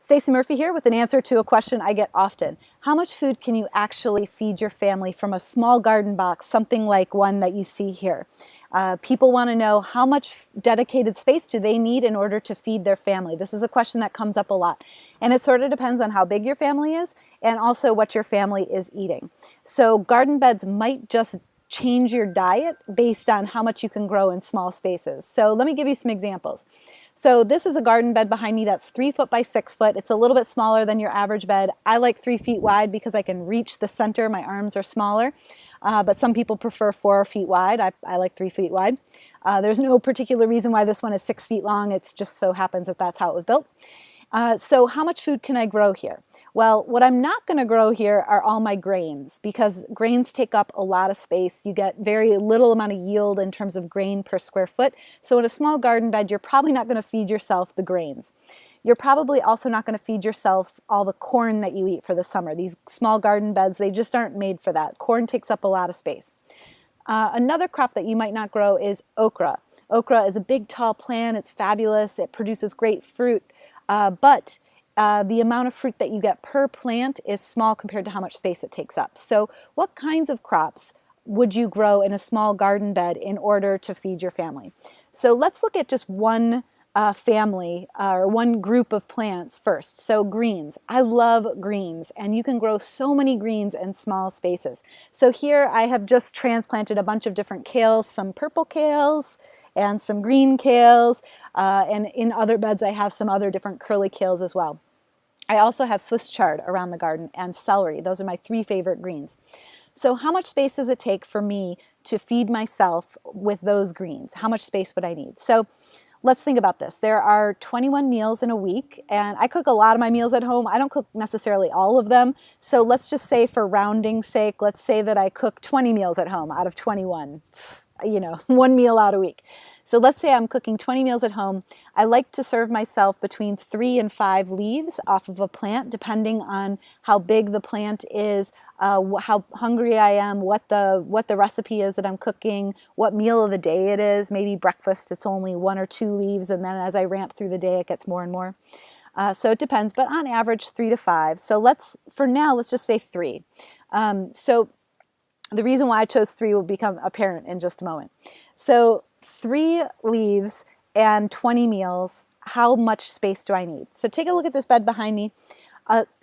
Stacey Murphy here with an answer to a question I get often. How much food can you actually feed your family from a small garden box, something like one that you see here? People want to know how much dedicated space do they need in order to feed their family. This is a question that comes up a lot. And it sort of depends on how big your family is and also what your family is eating. So garden beds might just change your diet based on how much you can grow in small spaces. So let me give you some examples. So this is a garden bed behind me that's 3 foot by 6 foot. It's a little bit smaller than your average bed. I like 3 feet wide because I can reach the center. My arms are smaller, but some people prefer 4 feet wide. I like 3 feet wide. There's no particular reason why this one is 6 feet long. It just so happens that that's how it was built. So how much food can I grow here? Well, what I'm not going to grow here are all my grains, because grains take up a lot of space. You get very little amount of yield in terms of grain per square foot. So in a small garden bed, you're probably not going to feed yourself the grains. You're probably also not going to feed yourself all the corn that you eat for the summer. These small garden beds, they just aren't made for that. Corn takes up a lot of space. Another crop that you might not grow is okra. Okra is a big, tall plant. It's fabulous. It produces great fruit. But the amount of fruit that you get per plant is small compared to how much space it takes up. So what kinds of crops would you grow in a small garden bed in order to feed your family? So let's look at just one family or one group of plants first. So greens. I love greens, and you can grow so many greens in small spaces. So here I have just transplanted a bunch of different kales, some purple kales, and some green kales, and in other beds I have some other different curly kales as well. I also have Swiss chard around the garden and celery. Those are my 3 favorite greens. So how much space does it take for me to feed myself with those greens? How much space would I need? So let's think about this. There are 21 meals in a week, and I cook a lot of my meals at home. I don't cook necessarily all of them. So let's just say, for rounding's sake, let's say that I cook 20 meals at home out of 21. You know, 1 meal out a week. So let's say I'm cooking 20 meals at home. I like to serve myself between 3 and 5 leaves off of a plant, depending on how big the plant is, how hungry I am, what the recipe is that I'm cooking, what meal of the day it is. Maybe breakfast, it's only 1 or 2 leaves, and then as I ramp through the day, it gets more and more. So it depends, but on average 3 to 5. So for now, let's just say 3. So the reason why I chose 3 will become apparent in just a moment. So 3 leaves and 20 meals, how much space do I need? So take a look at this bed behind me.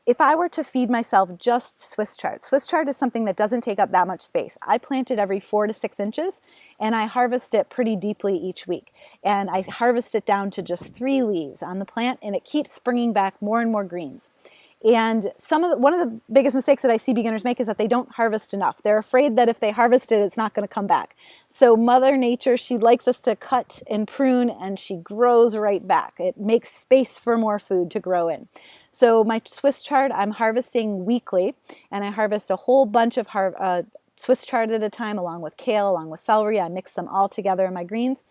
If I were to feed myself just Swiss chard is something that doesn't take up that much space. I plant it every 4 to 6 inches, and I harvest it pretty deeply each week. And I harvest it down to just 3 leaves on the plant, and it keeps springing back more and more greens. And one of the biggest mistakes that I see beginners make is that they don't harvest enough. They're afraid that if they harvest it, it's not going to come back. So Mother Nature, she likes us to cut and prune, and she grows right back. It makes space for more food to grow in. So my Swiss chard, I'm harvesting weekly, and I harvest a whole bunch of Swiss chard at a time, along with kale, along with celery. I mix them all together in my greens.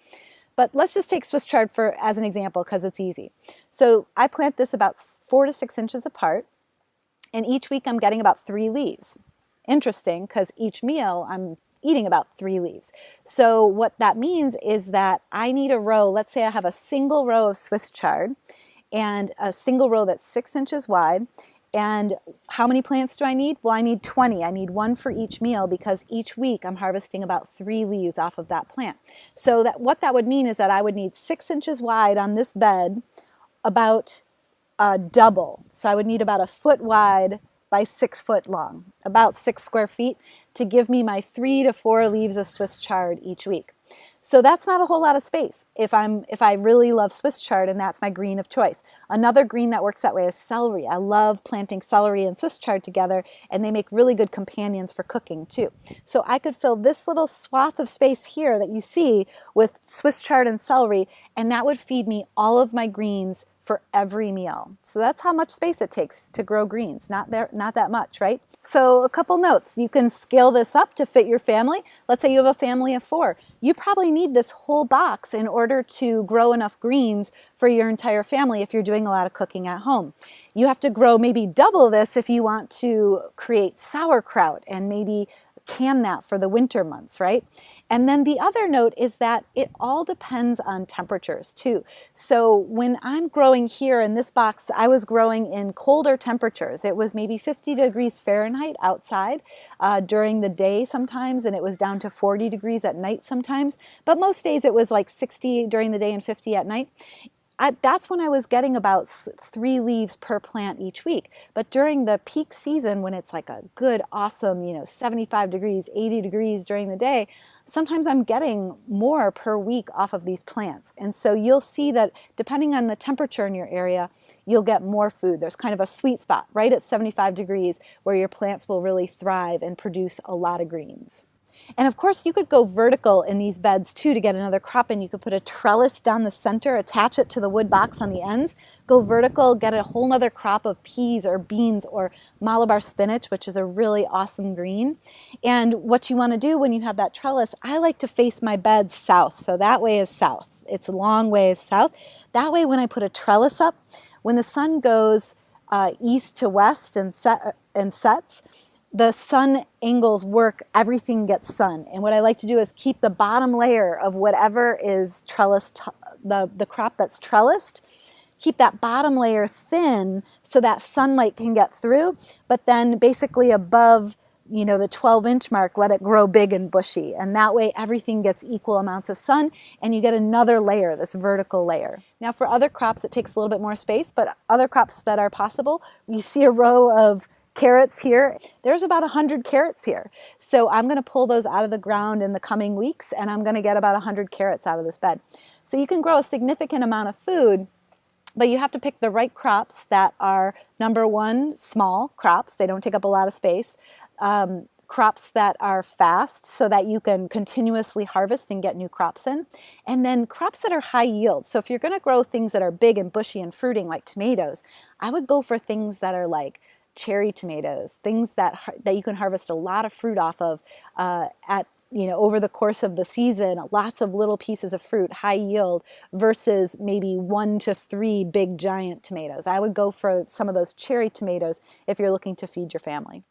But let's just take Swiss chard as an example, because it's easy. So I plant this about 4 to 6 inches apart, and each week I'm getting about 3 leaves. Interesting, because each meal I'm eating about 3 leaves. So what that means is that I need a row. Let's say I have a single row of Swiss chard and a single row that's 6 inches wide. And how many plants do I need? Well, I need 20. I need 1 for each meal, because each week I'm harvesting about 3 leaves off of that plant. So what that would mean is that I would need 6 inches wide on this bed, about double. So I would need about 1 foot wide by 6 foot long, about 6 square feet, to give me my 3 to 4 leaves of Swiss chard each week. So that's not a whole lot of space if I really love Swiss chard and that's my green of choice. Another green that works that way is celery. I love planting celery and Swiss chard together, and they make really good companions for cooking too. So I could fill this little swath of space here that you see with Swiss chard and celery, and that would feed me all of my greens for every meal. So that's how much space it takes to grow greens. Not that much, right? So a couple notes. You can scale this up to fit your family. Let's say you have a family of 4. You probably need this whole box in order to grow enough greens for your entire family if you're doing a lot of cooking at home. You have to grow maybe double this if you want to create sauerkraut and maybe can that for the winter months, right? And then the other note is that it all depends on temperatures too. So when I'm growing here in this box, I was growing in colder temperatures. It was maybe 50 degrees Fahrenheit outside during the day sometimes, and it was down to 40 degrees at night sometimes. But most days it was like 60 during the day and 50 at night. That's when I was getting about 3 leaves per plant each week. But during the peak season, when it's like a good, awesome, 75 degrees, 80 degrees during the day, sometimes I'm getting more per week off of these plants. And so you'll see that depending on the temperature in your area, you'll get more food. There's kind of a sweet spot right at 75 degrees where your plants will really thrive and produce a lot of greens. And of course, you could go vertical in these beds too to get another crop in. You could put a trellis down the center, attach it to the wood box on the ends, go vertical, get a whole nother crop of peas or beans or Malabar spinach, which is a really awesome green. And what you want to do when you have that trellis, I like to face my bed south. So that way is south. It's a long ways south. That way when I put a trellis up, when the sun goes east to west and sets, the sun angles work, everything gets sun. And what I like to do is keep the bottom layer of whatever is trellised, the crop that's trellised, keep that bottom layer thin so that sunlight can get through, but then basically above the 12-inch mark, let it grow big and bushy. And that way everything gets equal amounts of sun and you get another layer, this vertical layer. Now for other crops, it takes a little bit more space, but other crops that are possible, you see a row of carrots here. There's about 100 carrots here. So I'm going to pull those out of the ground in the coming weeks, and I'm going to get about 100 carrots out of this bed. So you can grow a significant amount of food, but you have to pick the right crops that are, number one, small crops. They don't take up a lot of space. Crops that are fast so that you can continuously harvest and get new crops in. And then crops that are high yield. So if you're going to grow things that are big and bushy and fruiting like tomatoes, I would go for things that are like cherry tomatoes, things that you can harvest a lot of fruit off of over the course of the season, lots of little pieces of fruit, high yield, versus maybe 1 to 3 big giant tomatoes. I would go for some of those cherry tomatoes if you're looking to feed your family.